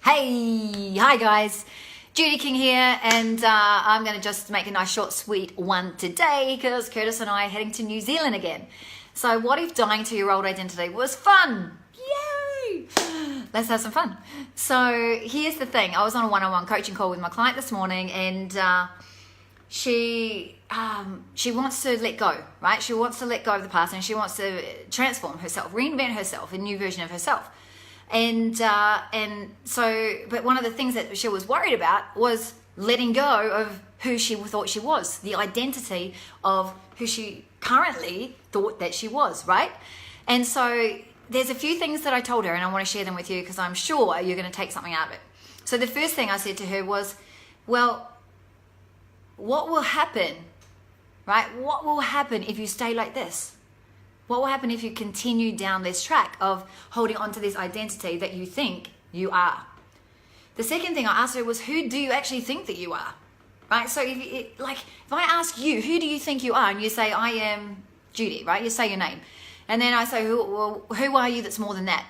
Hi guys, Judy King here, and I'm going to just make a nice short sweet one today because Curtis and I are heading to New Zealand again. So what if dying to your old identity was fun? Yay! Let's have some fun. So here's the thing, I was on a one-on-one coaching call with my client this morning, and she wants to let go, right? She wants to let go of the past, and she wants to transform herself, reinvent herself, a new version of herself. And so, but one of the things that she was worried about was letting go of who she thought she was, the identity of who she currently thought that she was, right? And so there's a few things that I told her, and I want to share them with you because I'm sure you're going to take something out of it. So the first thing I said to her was, well, what will happen, right? What will happen if you stay like this? What will happen if you continue down this track of holding on to this identity that you think you are? The second thing I asked her was, who do you actually think that you are? Right? So if I ask you, who do you think you are? And you say, I am Judy, right? You say your name. And then I say, who are you that's more than that?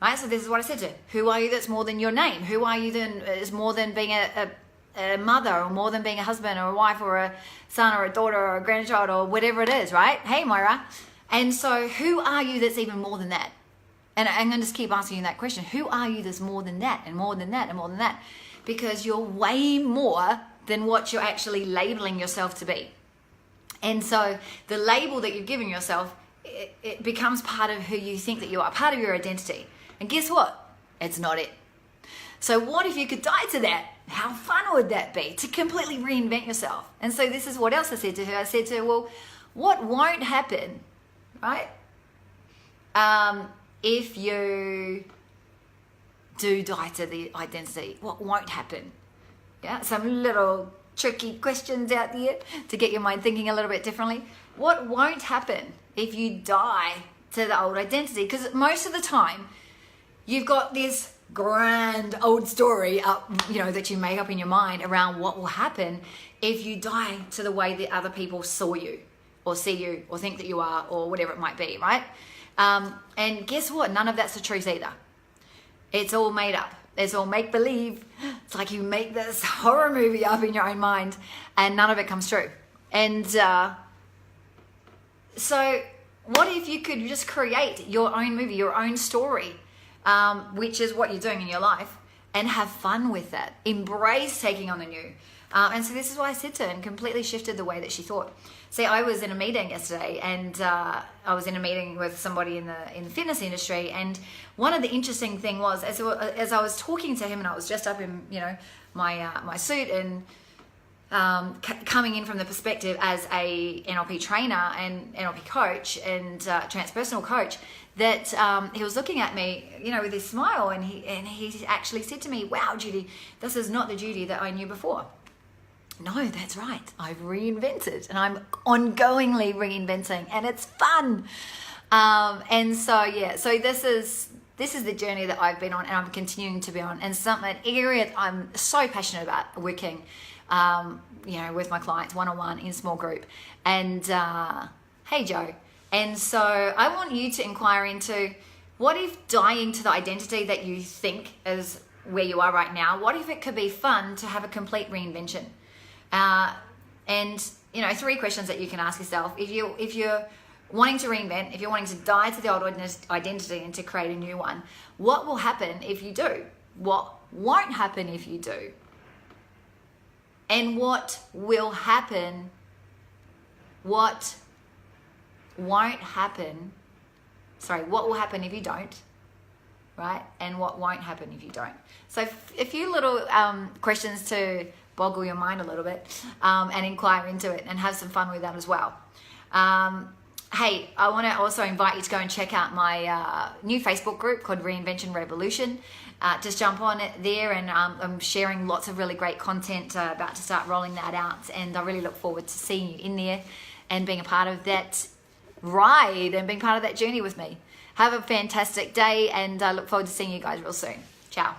Right? So this is what I said to her. Who are you that's more than your name? Who are you then is more than being a mother, or more than being a husband or a wife or a son or a daughter or a grandchild or whatever it is, right? Hey, Moira. And so who are you that's even more than that? And I'm going to just keep asking you that question. Who are you that's more than that and more than that and more than that? Because you're way more than what you're actually labeling yourself to be. And so the label that you're giving yourself, it becomes part of who you think that you are, part of your identity. And guess what? It's not it. So what if you could die to that? How fun would that be to completely reinvent yourself? And so this is what else I said to her. I said to her, well, what won't happen, right? If you do die to the identity, what won't happen? Yeah, some little tricky questions out there to get your mind thinking a little bit differently. What won't happen if you die to the old identity? Because most of the time, you've got this grand old story up, that you make up in your mind around what will happen if you die to the way that other people saw you, or see you, or think that you are, or whatever it might be, right? And guess what? None of that's the truth either. It's all made up. It's all make-believe. It's like you make this horror movie up in your own mind, and none of it comes true. And so what if you could just create your own movie, your own story, which is what you're doing in your life, and have fun with that. Embrace taking on the new. And so this is what I said to her, and completely shifted the way that she thought. See, I was in a meeting yesterday, and I was in a meeting with somebody in the fitness industry, and one of the interesting thing was, as I was talking to him, and I was dressed up in my suit, and coming in from the perspective as a NLP trainer and NLP coach and transpersonal coach, that he was looking at me, with his smile, and he actually said to me, "Wow, Judy, this is not the Judy that I knew before." No, that's right. I've reinvented, and I'm ongoingly reinventing, and it's fun. And so, yeah, so this is the journey that I've been on, and I'm continuing to be on, and an area that I'm so passionate about working, with my clients one-on-one in small group. And hey, Joe. And so I want you to inquire into, what if dying to the identity that you think is where you are right now, what if it could be fun to have a complete reinvention? And 3 questions that you can ask yourself. If you're wanting to reinvent, if you're wanting to die to the old identity and to create a new one, what will happen if you do? What won't happen if you do? And what will happen? What won't happen? Sorry, what will happen if you don't? Right? And what won't happen if you don't? So a few little questions to boggle your mind a little bit, and inquire into it, and have some fun with that as well. Hey, I want to also invite you to go and check out my new Facebook group called Reinvention Revolution. Just jump on it there, and I'm sharing lots of really great content, about to start rolling that out, and I really look forward to seeing you in there and being a part of that ride and being part of that journey with me. Have a fantastic day, and I look forward to seeing you guys real soon. Ciao.